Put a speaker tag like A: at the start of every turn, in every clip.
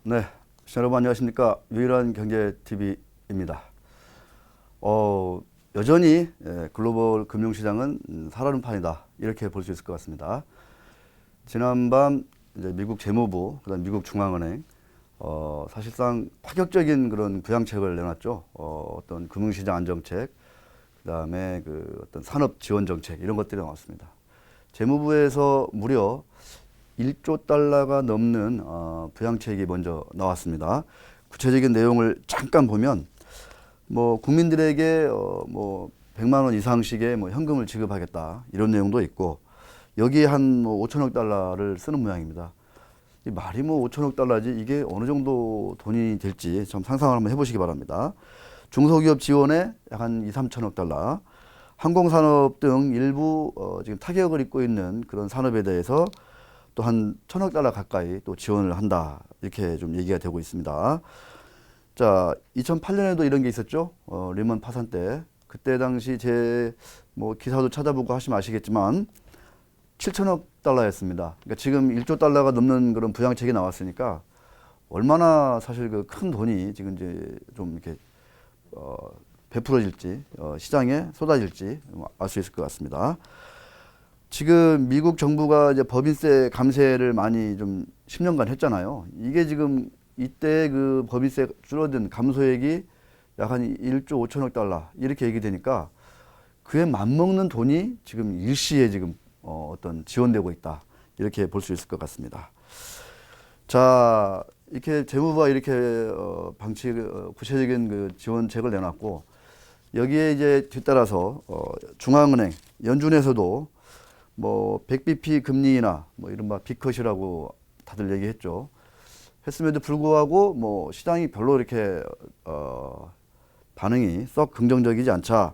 A: 네, 시청자 여러분 안녕하십니까? 유일한 경제 TV입니다. 여전히 글로벌 금융시장은 살아있는 판이다 이렇게 볼 수 있을 것 같습니다. 지난밤 이제 미국 재무부, 그다음 미국 중앙은행 사실상 파격적인 그런 부양책을 내놨죠. 어떤 금융시장 안정책, 그다음에 그 어떤 산업 지원 정책 이런 것들이 나왔습니다. 재무부에서 무려 1조 달러가 넘는 부양책이 먼저 나왔습니다. 구체적인 내용을 잠깐 보면 뭐 국민들에게 뭐 100만 원 이상씩의 뭐 현금을 지급하겠다 이런 내용도 있고 여기에 한뭐 5천억 달러를 쓰는 모양입니다. 이 말이 뭐 5천억 달러지 이게 어느 정도 돈이 될지 좀 상상을 한번 해보시기 바랍니다. 중소기업 지원에 약 한 2, 3천억 달러, 항공산업 등 일부 지금 타격을 입고 있는 그런 산업에 대해서 또 한 1천억 달러 가까이 또 지원을 한다 이렇게 좀 얘기가 되고 있습니다. 자, 2008년에도 이런 게 있었죠. 리먼 파산 때 그때 당시 제 뭐 기사도 찾아보고 하시면 아시겠지만 7천억 달러였습니다. 그러니까 지금 1조 달러가 넘는 그런 부양책이 나왔으니까 얼마나 사실 그 큰 돈이 지금 이제 좀 이렇게 베풀어질지 시장에 쏟아질지 알 수 있을 것 같습니다. 지금 미국 정부가 이제 법인세 감세를 많이 좀 10년간 했잖아요. 이게 지금 이때 그 법인세 줄어든 감소액이 약 한 1조 5천억 달러 이렇게 얘기되니까 그에 맞먹는 돈이 지금 일시에 지금 어떤 지원되고 있다 이렇게 볼 수 있을 것 같습니다. 자, 이렇게 재무부가 이렇게 구체적인 그 지원책을 내놨고 여기에 이제 뒤따라서 중앙은행 연준에서도 뭐 100bp 금리 인하 뭐 이른바 빅컷이라고 다들 얘기했죠. 했음에도 불구하고 뭐 시장이 별로 이렇게 반응이 썩 긍정적이지 않자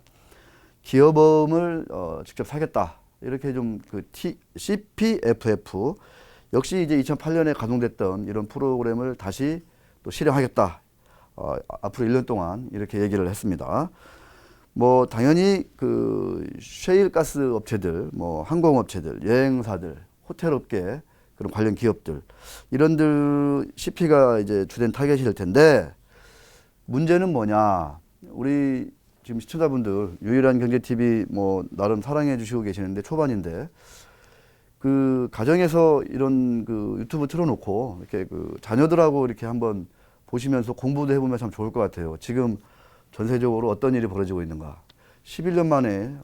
A: 기업음을 직접 사겠다 이렇게 좀 그 CPFF 역시 이제 2008년에 가동됐던 이런 프로그램을 다시 또 실행하겠다. 앞으로 1년 동안 이렇게 얘기를 했습니다. 뭐 당연히 그 셰일가스 업체들, 뭐 항공업체들, 여행사들, 호텔업계 그런 관련 기업들 이런들 CP가 이제 주된 타겟이 될 텐데 문제는 뭐냐? 우리 지금 시청자분들 유일한 경제 TV 뭐 나름 사랑해 주시고 계시는데 초반인데 그 가정에서 이런 그 유튜브 틀어놓고 이렇게 그 자녀들하고 이렇게 한번 보시면서 공부도 해보면 참 좋을 것 같아요. 지금 전세적으로 어떤 일이 벌어지고 있는가. 11년 만에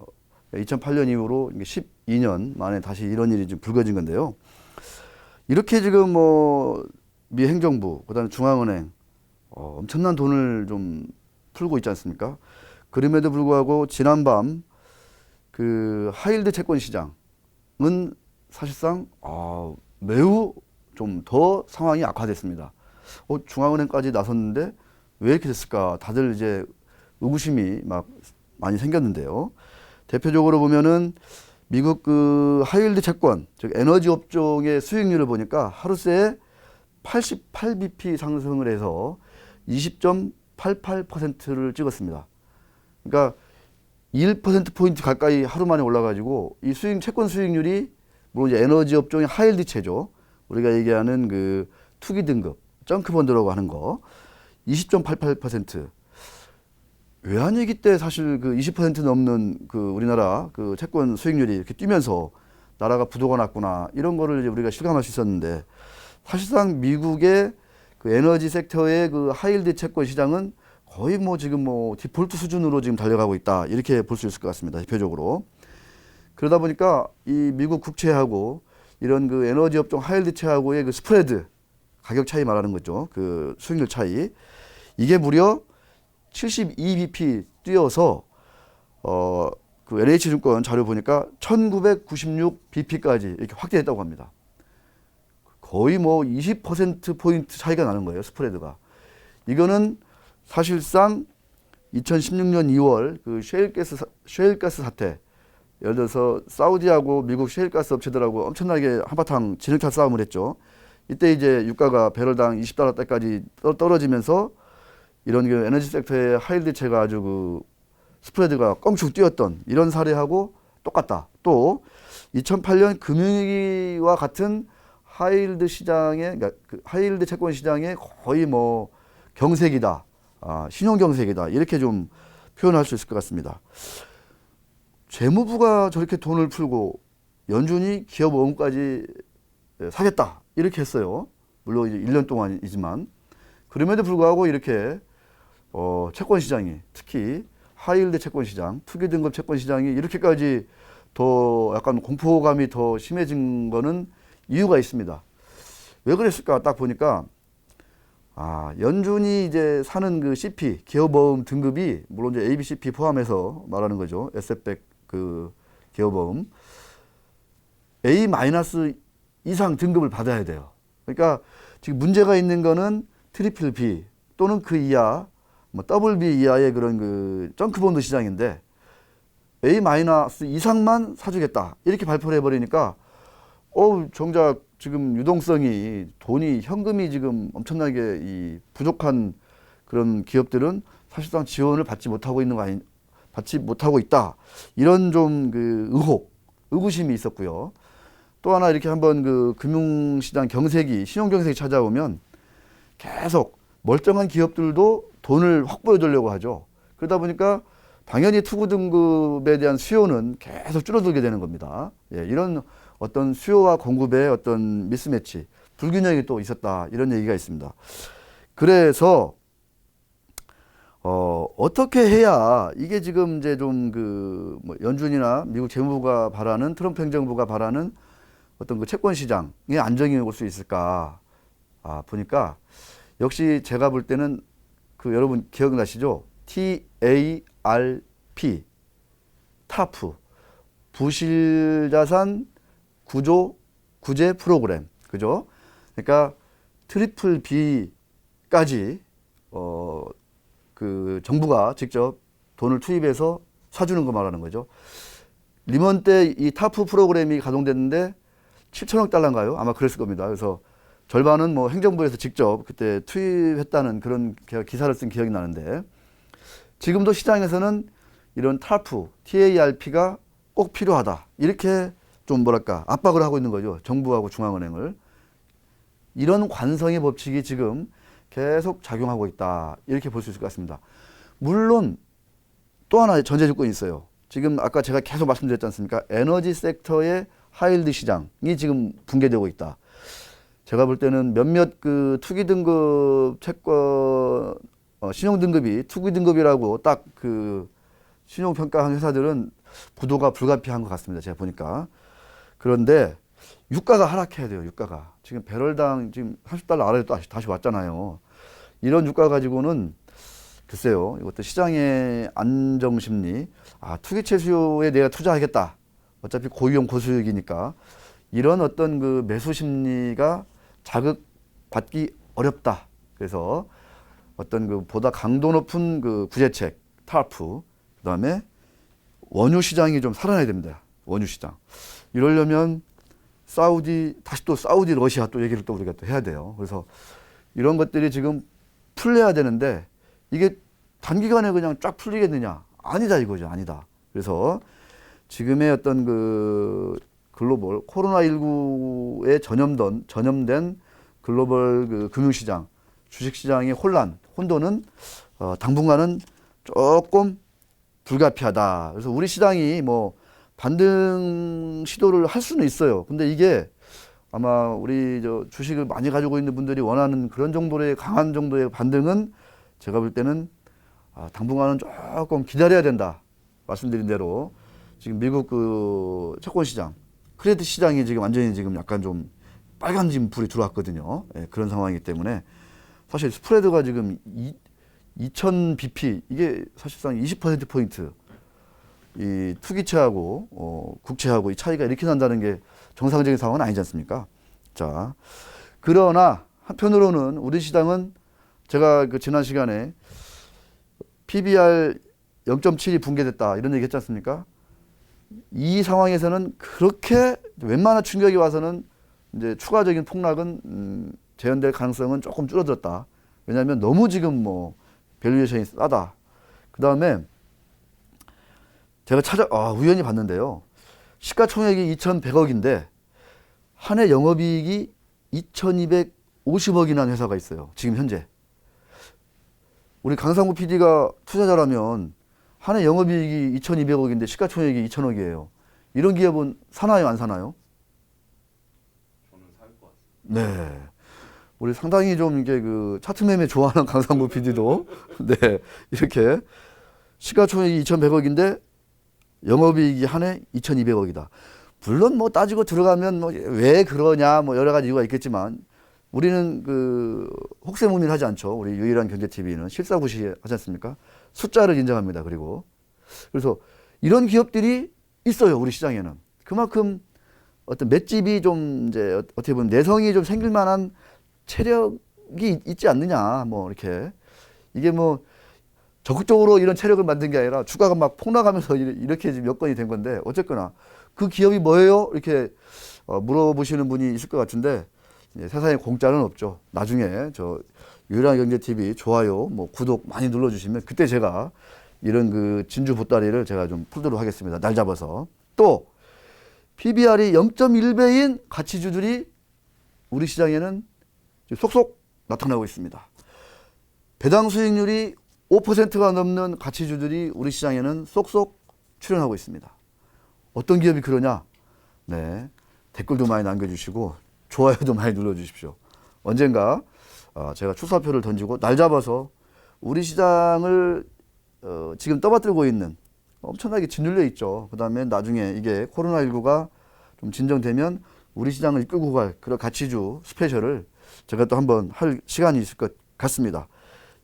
A: 2008년 이후로 12년 만에 다시 이런 일이 좀 불거진 건데요. 이렇게 지금 뭐 미 행정부, 그다음에 중앙은행 엄청난 돈을 좀 풀고 있지 않습니까? 그럼에도 불구하고 지난밤 그 하이힐드 채권 시장은 사실상 매우 좀 더 상황이 악화됐습니다. 중앙은행까지 나섰는데 왜 이렇게 됐을까? 다들 이제 의구심이 막 많이 생겼는데요. 대표적으로 보면은 미국 그 하이힐드 채권, 즉 에너지 업종의 수익률을 보니까 하루 새에 88bp 상승을 해서 20.88%를 찍었습니다. 그러니까 1%포인트 가까이 하루 만에 올라가지고 이 채권 수익률이 물론 이제 에너지 업종의 하이힐드채죠. 우리가 얘기하는 그 투기 등급, 정크펀드라고 하는 거 20.88%. 외환위기 때 사실 그 20% 넘는 그 우리나라 그 채권 수익률이 이렇게 뛰면서 나라가 부도가 났구나 이런 거를 이제 우리가 실감할 수 있었는데 사실상 미국의 그 에너지 섹터의 그 하이힐드 채권 시장은 거의 뭐 지금 뭐 디폴트 수준으로 지금 달려가고 있다 이렇게 볼 수 있을 것 같습니다. 대표적으로. 그러다 보니까 이 미국 국채하고 이런 그 에너지 업종 하이힐드채하고의 그 스프레드 가격 차이 말하는 거죠. 그 수익률 차이 이게 무려 72bp 뛰어서 그 NH증권 자료 보니까 1996bp까지 이렇게 확대했다고 합니다. 거의 뭐 20%포인트 차이가 나는 거예요. 스프레드가. 이거는 사실상 2016년 2월 그 셰일가스 사태 예를 들어서 사우디하고 미국 셰일가스 업체들하고 엄청나게 한바탕 진흙탕 싸움을 했죠. 이때 이제 유가가 배럴당 20달러대까지 떨어지면서 이런 그 에너지 섹터의 하이힐드채가 아주 그 스프레드가 껑충 뛰었던 이런 사례하고 똑같다. 또 2008년 금융위기와 같은 하이힐드 시장의 그러니까 그 하이힐드 채권 시장의 거의 뭐 경색이다, 신용 경색이다 이렇게 좀 표현할 수 있을 것 같습니다. 재무부가 저렇게 돈을 풀고 연준이 기업 어음까지 사겠다 이렇게 했어요. 물론 이제 1년 동안이지만 그럼에도 불구하고 이렇게 채권 시장이 특히 하이힐드 채권 시장, 투기 등급 채권 시장이 이렇게까지 더 약간 공포감이 더 심해진 거는 이유가 있습니다. 왜 그랬을까 딱 보니까 연준이 이제 사는 그 CP 기업어음 등급이 물론 이제 ABCP 포함해서 말하는 거죠. 에셋백 그 기업어음 A- 이상 등급을 받아야 돼요. 그러니까 지금 문제가 있는 거는 트리플 B 또는 그 이하, 뭐 더블 B 이하의 그런 그 정크본드 시장인데 A- 이상만 사주겠다 이렇게 발표를 해버리니까 정작 지금 유동성이 돈이 현금이 지금 엄청나게 이 부족한 그런 기업들은 사실상 지원을 받지 못하고 있는 거 받지 못하고 있다 이런 좀 그 의구심이 있었고요. 또 하나 이렇게 한번 그 금융시장 경색이 신용 경색이 찾아오면 계속 멀쩡한 기업들도 돈을 확보해 두려고 하죠. 그러다 보니까 당연히 투구 등급에 대한 수요는 계속 줄어들게 되는 겁니다. 이런 어떤 수요와 공급의 어떤 미스매치, 불균형이 또 있었다 이런 얘기가 있습니다. 그래서 어떻게 해야 이게 지금 이제 좀 그 뭐 연준이나 미국 재무부가 바라는 트럼프 행정부가 바라는 어떤 그 채권 시장의 안정이 올 수 있을까? 보니까 역시 제가 볼 때는 그 여러분 기억나시죠? TARP, 타프, 부실자산 구제 프로그램, 그죠? 그러니까 트리플 B까지 그 정부가 직접 돈을 투입해서 사주는 거 말하는 거죠. 리먼 때 이 타프 프로그램이 가동됐는데 7천억 달러인가요? 아마 그랬을 겁니다. 그래서 절반은 뭐 행정부에서 직접 그때 투입했다는 그런 기사를 쓴 기억이 나는데 지금도 시장에서는 이런 타프, TARP가 꼭 필요하다. 이렇게 좀 뭐랄까 압박을 하고 있는 거죠. 정부하고 중앙은행을. 이런 관성의 법칙이 지금 계속 작용하고 있다. 이렇게 볼 수 있을 것 같습니다. 물론 또 하나 전제 조건이 있어요. 지금 아까 제가 계속 말씀드렸지 않습니까? 에너지 섹터의 하이힐드 시장이 지금 붕괴되고 있다. 제가 볼 때는 몇몇 그 투기 등급 채권 신용 등급이 투기 등급이라고 딱 그 신용 평가한 회사들은 부도가 불가피한 것 같습니다. 제가 보니까. 그런데 유가가 하락해야 돼요. 유가가 지금 배럴당 지금 30달러 아래로 다시 왔잖아요. 이런 유가 가지고는 글쎄요. 이것도 시장의 안정심리, 투기채 수요에 내가 투자하겠다. 어차피 고위험 고수익이니까 이런 어떤 그 매수 심리가 자극받기 어렵다. 그래서 어떤 그 보다 강도 높은 그 구제책, 타프, 그다음에 원유 시장이 좀 살아나야 됩니다. 원유 시장. 이러려면 다시 또 사우디, 러시아 또 얘기를 또 우리가 또 해야 돼요. 그래서 이런 것들이 지금 풀려야 되는데 이게 단기간에 그냥 쫙 풀리겠느냐? 아니다 이거죠. 아니다. 그래서 지금의 어떤 그 글로벌 코로나19에 전염된 글로벌 그 금융시장, 주식시장의 혼돈은 당분간은 조금 불가피하다. 그래서 우리 시장이 뭐 반등 시도를 할 수는 있어요. 근데 이게 아마 우리 주식을 많이 가지고 있는 분들이 원하는 그런 정도의 강한 정도의 반등은 제가 볼 때는 당분간은 조금 기다려야 된다. 말씀드린 대로 지금 미국 그 채권 시장, 크레딧 시장이 지금 완전히 지금 약간 좀 빨간 지금 불이 들어왔거든요. 그런 상황이기 때문에 사실 스프레드가 지금 2000bp 이게 사실상 20%포인트 이 투기채하고 국채하고 이 차이가 이렇게 난다는 게 정상적인 상황은 아니지 않습니까? 자, 그러나 한편으로는 우리 시장은 제가 그 지난 시간에 PBR 0.7이 붕괴됐다 이런 얘기 했지 않습니까? 이 상황에서는 그렇게 웬만한 충격이 와서는 이제 추가적인 폭락은 재현될 가능성은 조금 줄어들었다. 왜냐하면 너무 지금 뭐 밸류에이션이 싸다. 그 다음에 제가 우연히 봤는데요. 시가총액이 2,100억인데 한 해 영업이익이 2,250억이나 하는 회사가 있어요. 지금 현재. 우리 강상구 PD가 투자자라면 한 해 영업이익이 2,200억인데 시가총액이 2,000억이에요. 이런 기업은 사나요, 안 사나요?
B: 저는 살 것 같습니다.
A: 네. 우리 상당히 좀 이게 그 차트 매매 좋아하는 강상구 PD도 네. 이렇게 시가총액이 2,100억인데 영업이익이 한 해 2,200억이다. 물론 뭐 따지고 들어가면 뭐 왜 그러냐 뭐 여러 가지 이유가 있겠지만 우리는 그 혹세무민 하지 않죠. 우리 유일한 경제TV는 실사구시 하지 않습니까? 숫자를 인정합니다. 그리고 그래서 이런 기업들이 있어요. 우리 시장에는. 그만큼 어떤 맷집이 좀 이제 어떻게 보면 내성이 좀 생길 만한 체력이 있지 않느냐. 뭐 이렇게 이게 뭐 적극적으로 이런 체력을 만든 게 아니라 주가가 막 폭락하면서 이렇게 지금 여건이 된 건데 어쨌거나 그 기업이 뭐예요? 이렇게 물어보시는 분이 있을 것 같은데 세상에 공짜는 없죠. 나중에 저 유일한 경제TV 좋아요, 뭐 구독 많이 눌러주시면 그때 제가 이런 그 진주 보따리를 제가 좀 풀도록 하겠습니다. 날 잡아서. 또 PBR이 0.1배인 가치주들이 우리 시장에는 속속 나타나고 있습니다. 배당 수익률이 5%가 넘는 가치주들이 우리 시장에는 쏙쏙 출현하고 있습니다. 어떤 기업이 그러냐? 네, 댓글도 많이 남겨주시고 좋아요도 많이 눌러주십시오. 언젠가 제가 출사표를 던지고 날 잡아서 우리 시장을 지금 떠받들고 있는 엄청나게 짓눌려 있죠. 그 다음에 나중에 이게 코로나19가 좀 진정되면 우리 시장을 이끌고 갈 그런 가치주 스페셜을 제가 또 한번 할 시간이 있을 것 같습니다.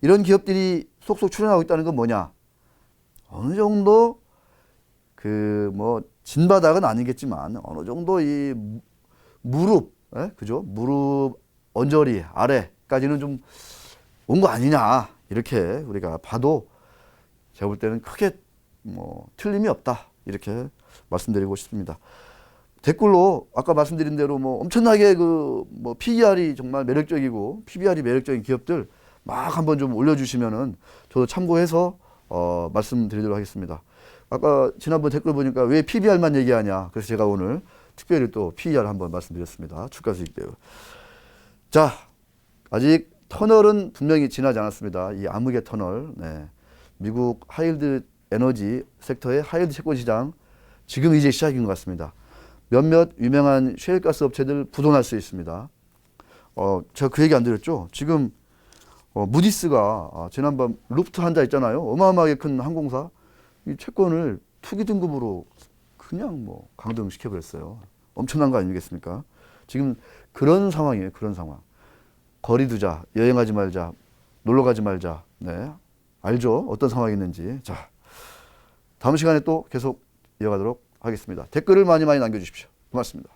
A: 이런 기업들이 속속 출현하고 있다는 건 뭐냐? 어느 정도 그 뭐 진바닥은 아니겠지만 어느 정도 이 무릎, 그죠? 무릎 언저리 아래까지는 좀 온 거 아니냐 이렇게 우리가 봐도 제가 볼 때는 크게 뭐 틀림이 없다 이렇게 말씀드리고 싶습니다. 댓글로 아까 말씀드린 대로 뭐 엄청나게 그 뭐 PER이 정말 매력적이고 PBR이 매력적인 기업들 막 한번 좀 올려주시면은 저도 참고해서 말씀드리도록 하겠습니다. 아까 지난번 댓글 보니까 왜 PBR만 얘기하냐. 그래서 제가 오늘 특별히 또 PER 한번 말씀드렸습니다. 주가수익 비율. 자, 아직 터널은 분명히 지나지 않았습니다. 이 암흑의 터널. 네. 미국 하이힐드 에너지 섹터의 하이힐드 채권 시장 지금 이제 시작인 것 같습니다. 몇몇 유명한 셰일가스 업체들 부도날 수 있습니다. 제가 그 얘기 안 드렸죠? 지금 무디스가 지난번 루프트한자 있잖아요. 어마어마하게 큰 항공사. 이 채권을 투기 등급으로 그냥 뭐 강등시켜버렸어요. 엄청난 거 아니겠습니까? 지금 그런 상황이에요. 그런 상황. 거리 두자, 여행하지 말자, 놀러 가지 말자. 네. 알죠? 어떤 상황이 있는지. 자, 다음 시간에 또 계속 이어가도록 하겠습니다. 댓글을 많이 남겨주십시오. 고맙습니다.